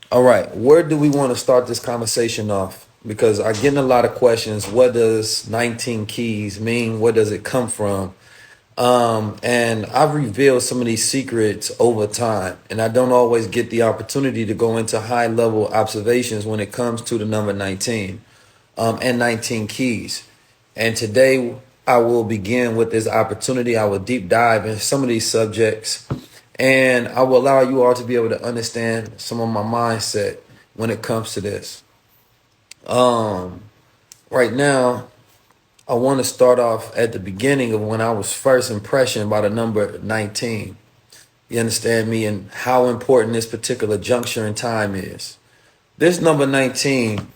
All right, where do we want to start this conversation off? Because I'm getting a lot of questions. What does 19 keys mean? Where does it come from? And I've revealed some of these secrets over time, and I don't always get the opportunity to go into high level observations when it comes to the number 19 and 19 keys. And today I will begin with this opportunity. I will deep dive in some of these subjects, and I will allow you all to be able to understand some of my mindset when it comes to this. Right now, I want to start off at the beginning of when I was first impressioned by the number 19. You understand me, and how important this particular juncture in time is. This number 19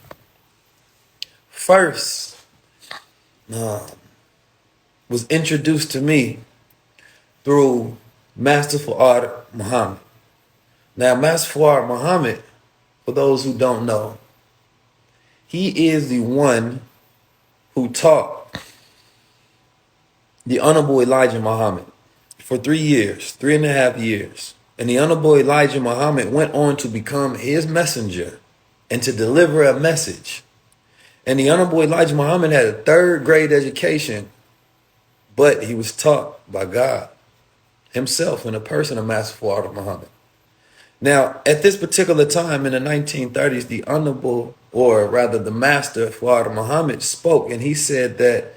first was introduced to me through Master Fuad Muhammad. Now, Master Fuad Muhammad, for those who don't know, he is the one who taught the Honorable Elijah Muhammad for 3 years, 3.5 years. And the Honorable Elijah Muhammad went on to become his messenger and to deliver a message. And the Honorable Elijah Muhammad had a 3rd grade education, but he was taught by God himself in the person of Master Fuad Muhammad. Now, at this particular time in the 1930s, the Honorable, or rather the Master Fuad Muhammad, spoke, and he said that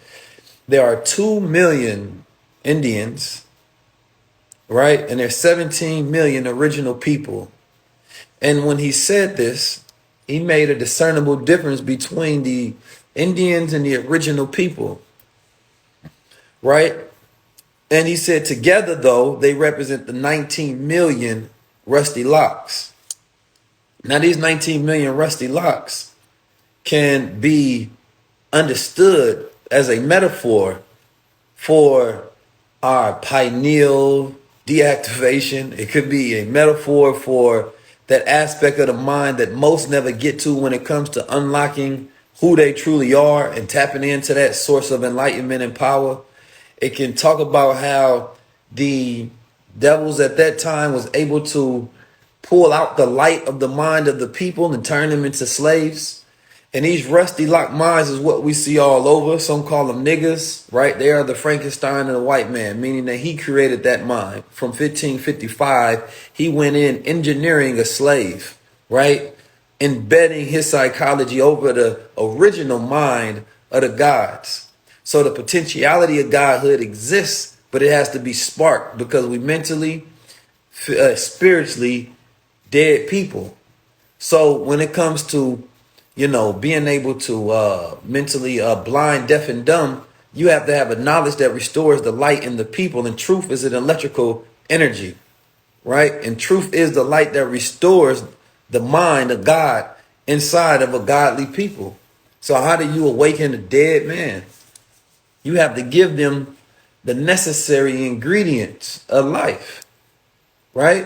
there are 2 million Indians, right? And there's 17 million original people. And when he said this, he made a discernible difference between the Indians and the original people, right? And he said together, though, they represent the 19 million rusty locks. Now, these 19 million rusty locks can be understood as a metaphor for our pineal deactivation. It could be a metaphor for that aspect of the mind that most never get to when it comes to unlocking who they truly are and tapping into that source of enlightenment and power. It can talk about how the devils at that time was able to pull out the light of the mind of the people and turn them into slaves. And these rusty lock minds is what we see all over. Some call them niggas, right? They are the Frankenstein of the white man, meaning that he created that mind. From 1555, he went in engineering a slave, right? Embedding his psychology over the original mind of the gods. So the potentiality of godhood exists, but it has to be sparked because we mentally, spiritually dead people. So when it comes to being able to mentally blind, deaf, and dumb, you have to have a knowledge that restores the light in the people. And truth is an electrical energy, right? And truth is the light that restores the mind of God inside of a godly people. So how do you awaken a dead man? You have to give them the necessary ingredients of life, right?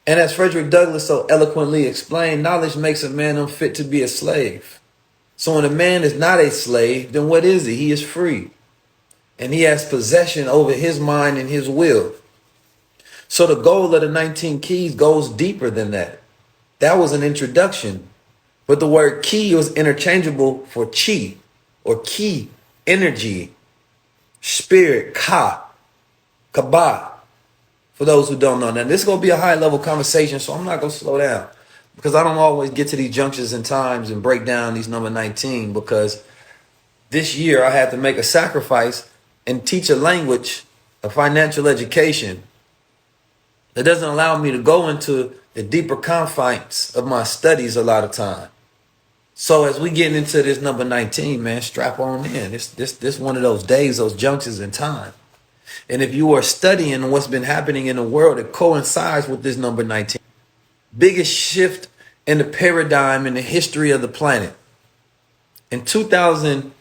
And as Frederick Douglass so eloquently explained, knowledge makes a man unfit to be a slave. So when a man is not a slave, then what is he? He is free. And he has possession over his mind and his will. So the goal of the 19 keys goes deeper than that. That was an introduction. But the word key was interchangeable for chi, or ki, energy, spirit, ka, kaba. For those who don't know. Now, this is going to be a high-level conversation, so I'm not going to slow down because I don't always get to these junctures and times and break down these number 19 because this year I had to make a sacrifice and teach a language, a financial education that doesn't allow me to go into the deeper confines of my studies a lot of time. So as we get into this number 19, man, strap on in. This one of those days, those junctures in time. And if you are studying what's been happening in the world, it coincides with this number 19. Biggest shift in the paradigm in the history of the planet. In 2000,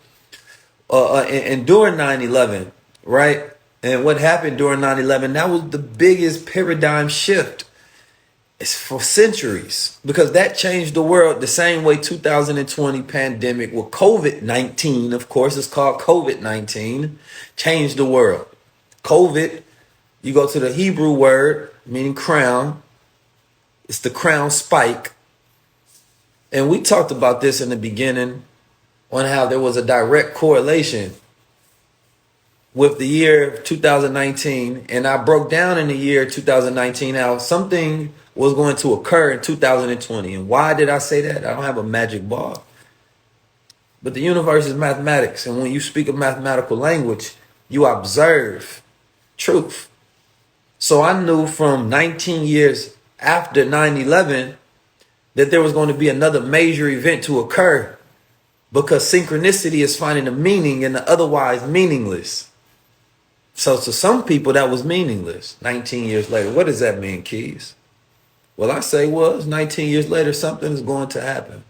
and during 9/11, right? And what happened during 9/11, that was the biggest paradigm shift. It's for centuries because that changed the world the same way 2020 pandemic with COVID-19, of course, it's called COVID-19, changed the world. COVID, you go to the Hebrew word meaning crown. It's the crown spike, And we talked about this in the beginning on how there was a direct correlation with the year 2019. And I broke down in the year 2019 how something was going to occur in 2020. And why did I say that? I don't have a magic ball. But the universe is mathematics. And when you speak a mathematical language, you observe truth. So I knew from 19 years after 9/11 that there was going to be another major event to occur, because synchronicity is finding a meaning in the otherwise meaningless. So to some people that was meaningless 19 years later. What does that mean, Keys? Well, I say, well, it's 19 years later, something is going to happen.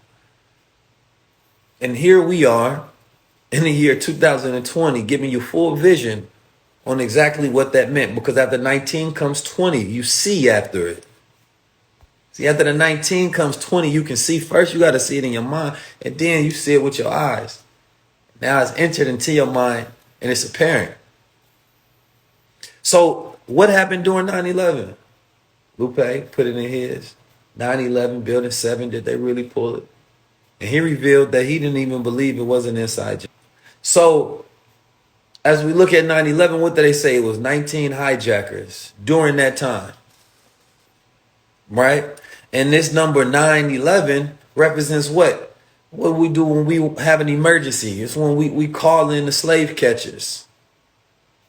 And here we are in the year 2020, giving you full vision on exactly what that meant. Because after 19 comes 20, you see after it. See, after the 19 comes 20, you can see. First, you got to see it in your mind, and then you see it with your eyes. Now it's entered into your mind, and it's apparent. So what happened during 9/11? Lupe put it in his. 9/11, Building 7, did they really pull it? And he revealed that he didn't even believe it was an inside job. So as we look at 9/11, what did they say? It was 19 hijackers during that time, right? And this number 9/11 represents what? What we do when we have an emergency. It's when we call in the slave catchers.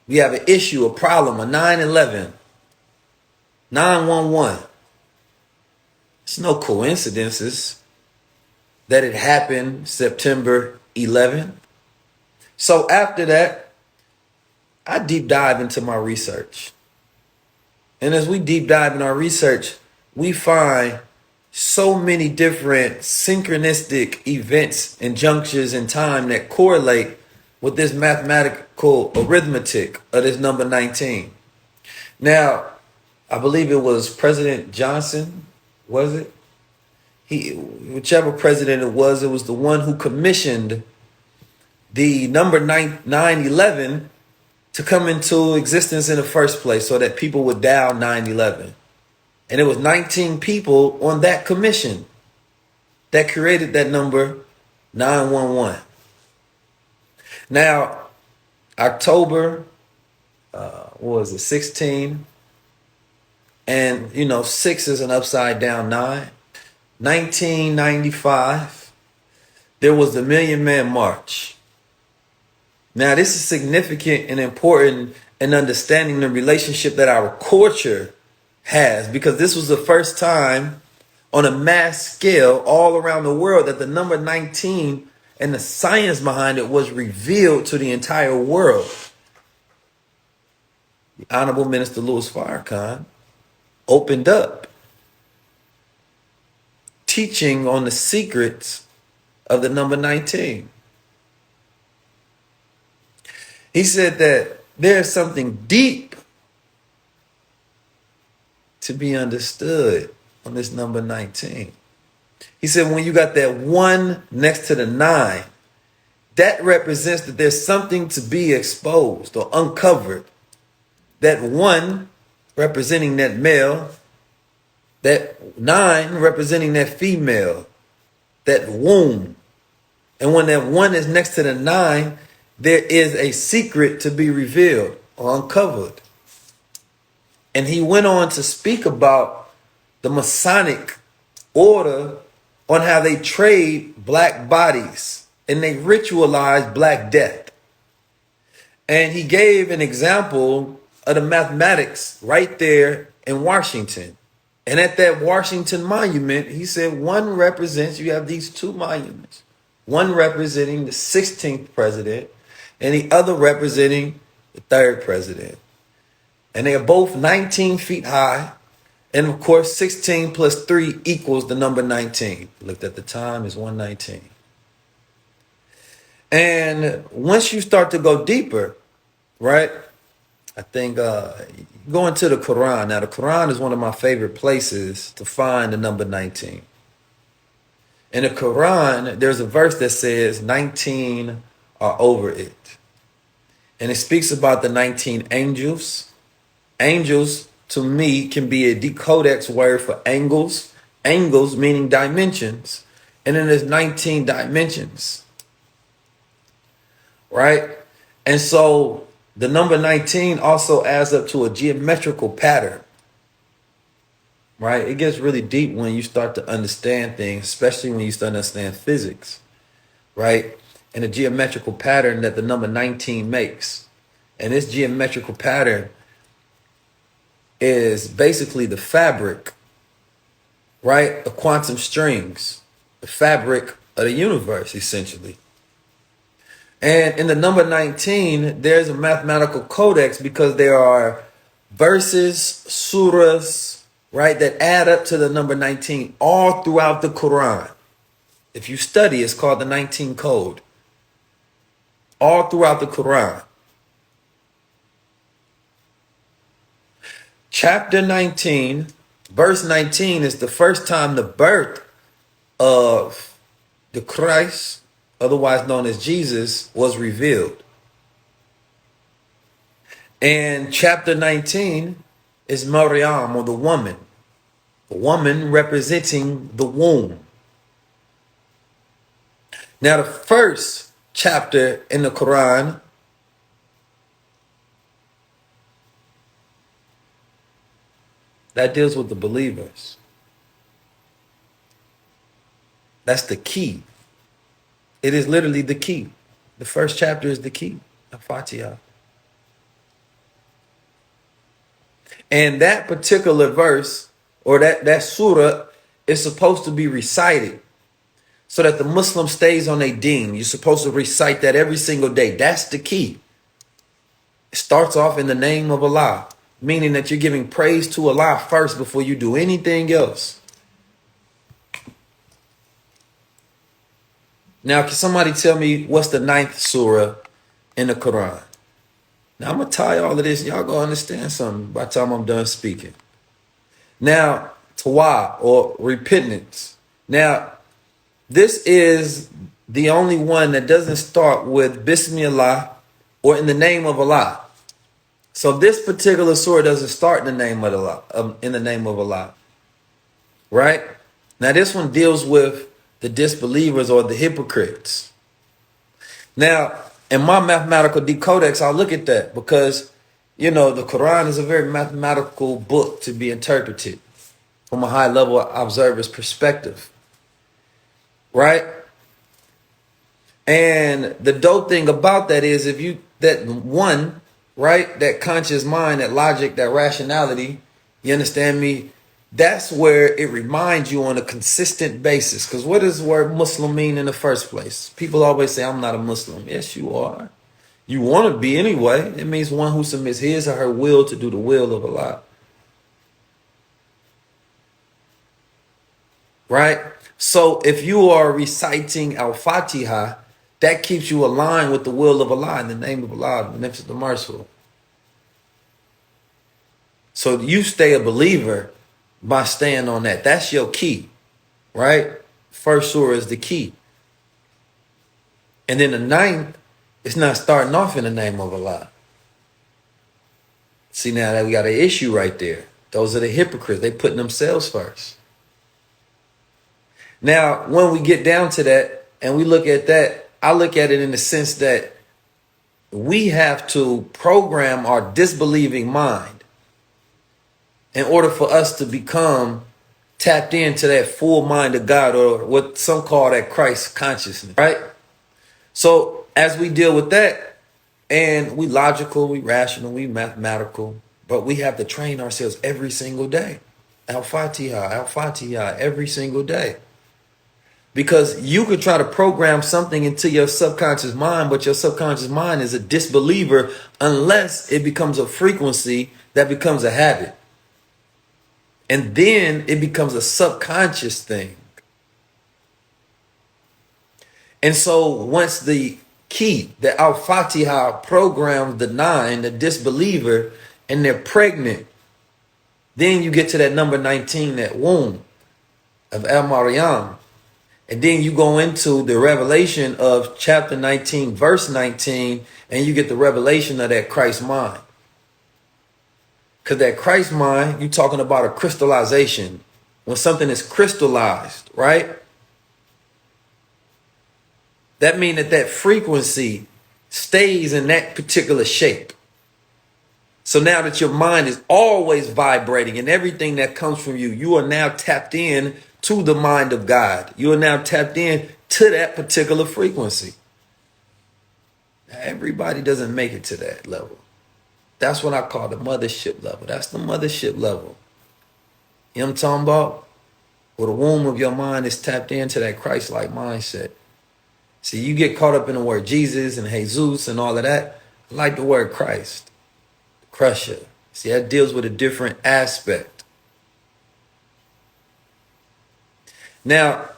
We have an issue, a problem, a 9/11, 911. It's no coincidences that it happened September 11th. So after that, I deep dive into my research. And as we deep dive in our research, we find so many different synchronistic events and junctures in time that correlate with this mathematical arithmetic of this number 19. Now, I believe it was President Johnson, was it? Whichever president it was the one who commissioned the number 9/11 to come into existence in the first place so that people would dial 9/11. And it was 19 people on that commission that created that number 911. Now, October, what was it, 16? And, 6 is an upside down 9. 1995, there was the Million Man March. Now, this is significant and important in understanding the relationship that our culture has, because this was the first time on a mass scale all around the world that the number 19 and the science behind it was revealed to the entire world. The Honorable Minister Louis Farrakhan opened up teaching on the secrets of the number 19. He said that there's something deep to be understood on this number 19. He said when you got that 1 next to the 9, that represents that there's something to be exposed or uncovered. That 1 representing that male, that 9 representing that female, that womb. And when that 1 is next to the 9, there is a secret to be revealed or uncovered. And he went on to speak about the Masonic order on how they trade black bodies and they ritualize black death. And he gave an example of the mathematics right there in Washington. And at that Washington monument, he said 1 represents, you have these 2 monuments, 1 representing the 16th president and the other representing the 3rd president. And they are both 19 feet high. And of course, 16 plus 3 equals the number 19. Looked at the time, it's 119. And once you start to go deeper, right, I think going to the Quran. Now, the Quran is one of my favorite places to find the number 19. In the Quran, there's a verse that says 19 are over it. And it speaks about the 19 angels. Angels, to me, can be a decodex word for angles. Angles meaning dimensions. And then there's 19 dimensions, right? And so the number 19 also adds up to a geometrical pattern, right? It gets really deep when you start to understand things, especially when you start to understand physics, right? And the geometrical pattern that the number 19 makes. And this geometrical pattern is basically the fabric, right? The quantum strings, the fabric of the universe, essentially. And in the number 19, there's a mathematical codex because there are verses, surahs, right, that add up to the number 19 all throughout the Quran. If you study, it's called the 19 code. All throughout the Quran. Chapter 19, verse 19 is the first time the birth of the Christ, otherwise known as Jesus, was revealed. And chapter 19 is Maryam, or the woman representing the womb. Now, the first chapter in the Quran that deals with the believers. That's the key. It is literally the key. The first chapter is the key, Al-Fatiha. And that particular verse, or that surah, is supposed to be recited so that the Muslim stays on a deen. You're supposed to recite that every single day. That's the key. It starts off in the name of Allah, meaning that you're giving praise to Allah first before you do anything else. Now, can somebody tell me what's the 9th surah in the Quran? Now, I'm going to tie all of this. Y'all going to understand something by the time I'm done speaking. Now, Tawah, or repentance. Now, this is the only one that doesn't start with Bismillah or in the name of Allah. So this particular surah doesn't start in the name of Allah, right? Now, this one deals with the disbelievers or the hypocrites. Now, in my mathematical decodex, I'll look at that because, the Quran is a very mathematical book to be interpreted from a high-level observer's perspective, right? And the dope thing about that is that conscious mind, that logic, that rationality, you understand me? That's where it reminds you on a consistent basis. Because what does the word Muslim mean in the first place? People always say, I'm not a Muslim. Yes, you are. You want to be anyway. It means one who submits his or her will to do the will of Allah. Right? So if you are reciting Al-Fatiha, that keeps you aligned with the will of Allah in the name of Allah, the Beneficent, the Merciful. So you stay a believer by staying on that. That's your key, right? First surah is the key. And then the 9th, it's not starting off in the name of Allah. See, now that we got an issue right there. Those are the hypocrites. They putting themselves first. Now, when we get down to that and we look at that, I look at it in the sense that we have to program our disbelieving mind in order for us to become tapped into that full mind of God, or what some call that Christ consciousness, right? So as we deal with that, and we logical, we rational, we mathematical, but we have to train ourselves every single day. Al-Fatiha, every single day. Because you could try to program something into your subconscious mind, but your subconscious mind is a disbeliever unless it becomes a frequency that becomes a habit. And then it becomes a subconscious thing. And so once the key, the Al-Fatiha programs the 9, the disbeliever, and they're pregnant, then you get to that number 19, that womb of Al-Maryam. And then you go into the revelation of chapter 19, verse 19, and you get the revelation of that Christ mind. Because that Christ mind, you're talking about a crystallization. When something is crystallized, right? That means that frequency stays in that particular shape. So now that your mind is always vibrating and everything that comes from you, you are now tapped in to the mind of God. You are now tapped in to that particular frequency. Everybody doesn't make it to that level. That's what I call the mothership level. That's the mothership level. You know what I'm talking about? Where the womb of your mind is tapped into that Christ-like mindset. See, you get caught up in the word Jesus and Jesus and all of that. I like the word Christ, crusher. See, that deals with a different aspect. Now,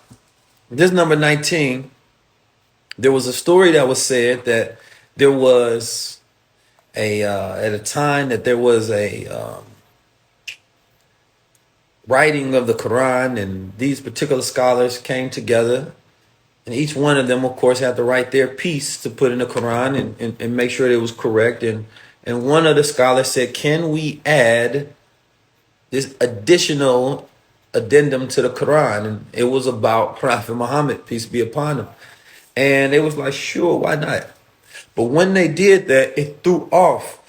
this number 19, there was a story that was said that there was at a time that there was a writing of the Quran, and these particular scholars came together, and each one of them, of course, had to write their piece to put in the Quran and make sure it was correct. And one of the scholars said, can we add this additional addendum to the Quran? And it was about Prophet Muhammad, peace be upon him. And it was like, sure, why not? But when they did that, it threw off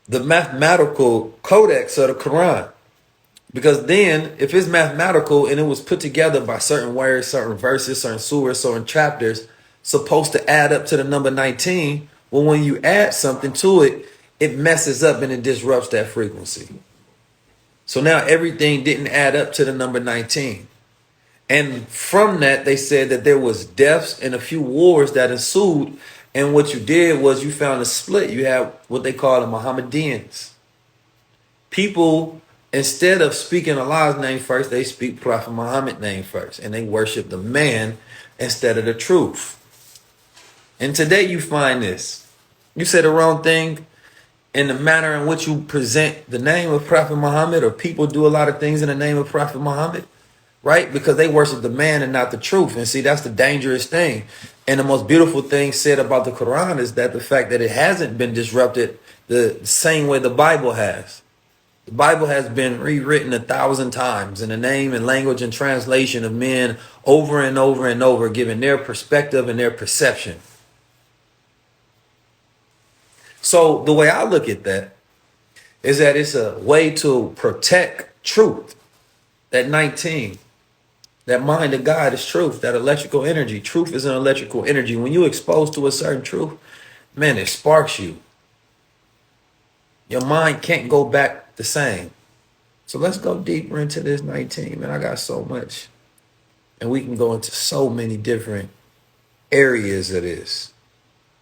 the mathematical codex of the Quran. Because then, if it's mathematical and it was put together by certain words, certain verses, certain surahs, certain chapters, supposed to add up to the number 19, well, when you add something to it, it messes up and it disrupts that frequency. So now everything didn't add up to the number 19. And from that, they said that there was deaths and a few wars that ensued. And what you did was you found a split. You have what they call the Mohammedans. People, instead of speaking Allah's name first, they speak Prophet Muhammad's name first. And they worship the man instead of the truth. And today you find this. You say the wrong thing in the manner in which you present the name of Prophet Muhammad, or people do a lot of things in the name of Prophet Muhammad, right? Because they worship the man and not the truth. And see, that's the dangerous thing. And the most beautiful thing said about the Quran is that the fact that it hasn't been disrupted the same way the Bible has. The Bible has been rewritten 1,000 times in the name and language and translation of men over and over and over, giving their perspective and their perception. So the way I look at that is that it's a way to protect truth. That 19, that mind of God is truth, that electrical energy. Truth is an electrical energy. When you're exposed to a certain truth, man, it sparks you. Your mind can't go back the same. So let's go deeper into this 19, man. I got so much. And we can go into so many different areas of this,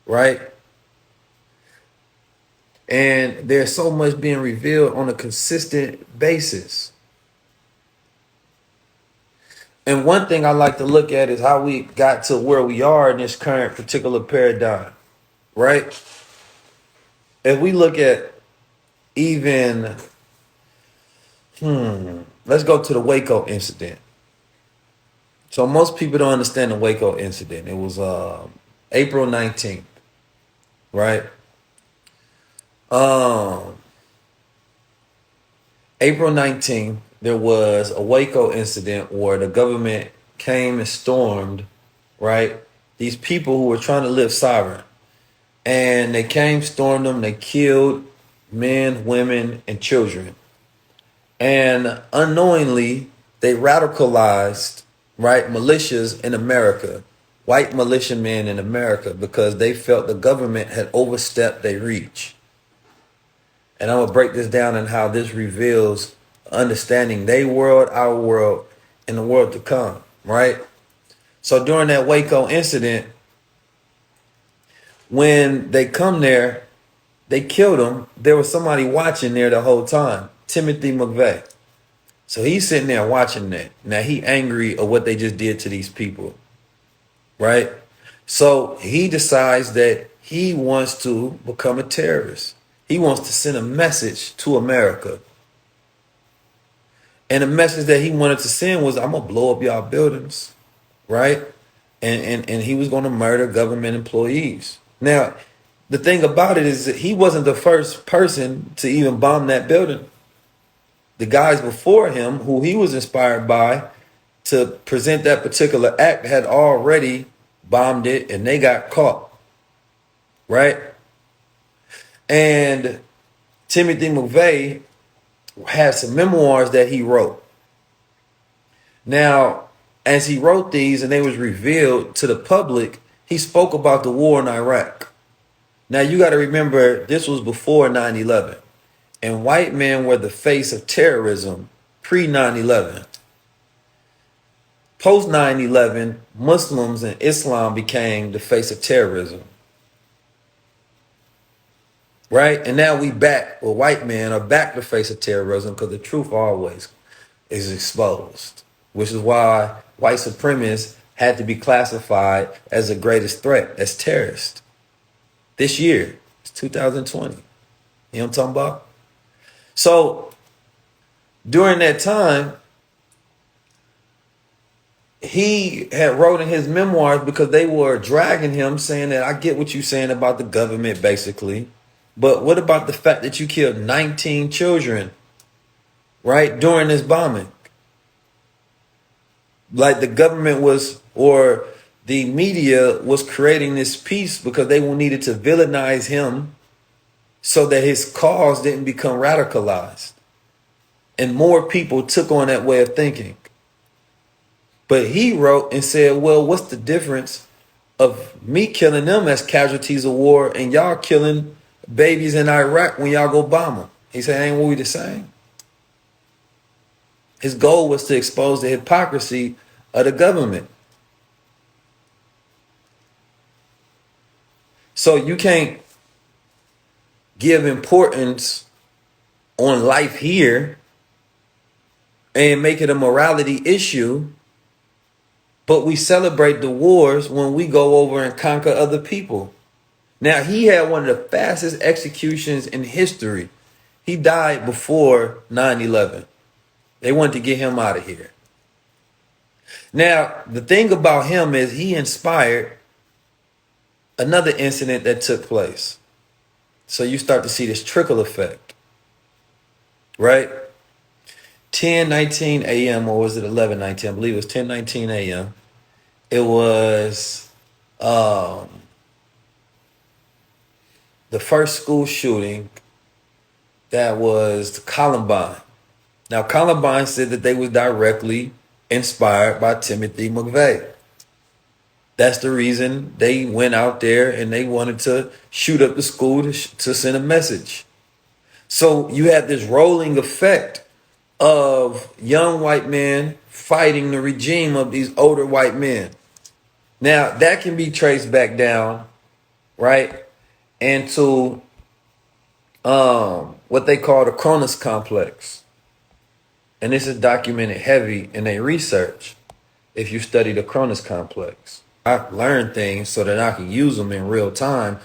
right? And there's so much being revealed on a consistent basis. And one thing I like to look at is how we got to where we are in this current particular paradigm, right? If we look at even, let's go to the Waco incident. So most people don't understand the Waco incident. It was April 19th, right? April 19th, there was a Waco incident where the government came and stormed, right? These people who were trying to live sovereign. And they came, stormed them, they killed men, women, and children. And unknowingly, they radicalized, right, militias in America, white militiamen in America, because they felt the government had overstepped their reach. And I'm going to break this down and how this reveals understanding their world, our world, and the world to come, right? So during that Waco incident, when they come there, they killed him. There was somebody watching there the whole time, Timothy McVeigh. So he's sitting there watching that. Now he angry at what they just did to these people, right? So he decides that he wants to become a terrorist. He wants to send a message to America. And the message that he wanted to send was, I'm going to blow up y'all buildings, right? And he was going to murder government employees. Now, the thing about it is that he wasn't the first person to even bomb that building. The guys before him, who he was inspired by to present that particular act, had already bombed it, and they got caught, right? And Timothy McVeigh had some memoirs that he wrote. Now, as he wrote these and they was revealed to the public, he spoke about the war in Iraq. Now, you got to remember, this was before 9/11, and white men were the face of terrorism pre 9/11. Post 9/11, Muslims and Islam became the face of terrorism. Right? And now we back, or white men are back the face of terrorism because the truth always is exposed, which is why white supremacists had to be classified as the greatest threat, as terrorists. This year, it's 2020. You know what I'm talking about? So during that time, he had wrote in his memoirs, because they were dragging him, saying that I get what you're saying about the government, basically. But what about the fact that you killed 19 children, right, during this bombing? Like the government was, or the media was creating this piece because they needed to villainize him so that his cause didn't become radicalized. And more people took on that way of thinking. But he wrote and said, well, what's the difference of me killing them as casualties of war and y'all killing babies in Iraq when y'all go bomb them? He said, ain't we the same? His goal was to expose the hypocrisy of the government. So you can't give importance on life here and make it a morality issue, but we celebrate the wars when we go over and conquer other people. Now, he had one of the fastest executions in history. He died before 9/11. They wanted to get him out of here. Now, the thing about him is he inspired another incident that took place. So you start to see this trickle effect, right? 10:19 a.m. or was it 11:19? I believe it was 10:19 a.m. It was the first school shooting, that was Columbine. Now, Columbine said that they was directly inspired by Timothy McVeigh. That's the reason they went out there and they wanted to shoot up the school to send a message. So you had this rolling effect of young white men fighting the regime of these older white men. Now, that can be traced back down, right, into what they call the Cronus complex. And this is documented heavy in their research if you study the Cronus complex. I learned things so that I can use them in real time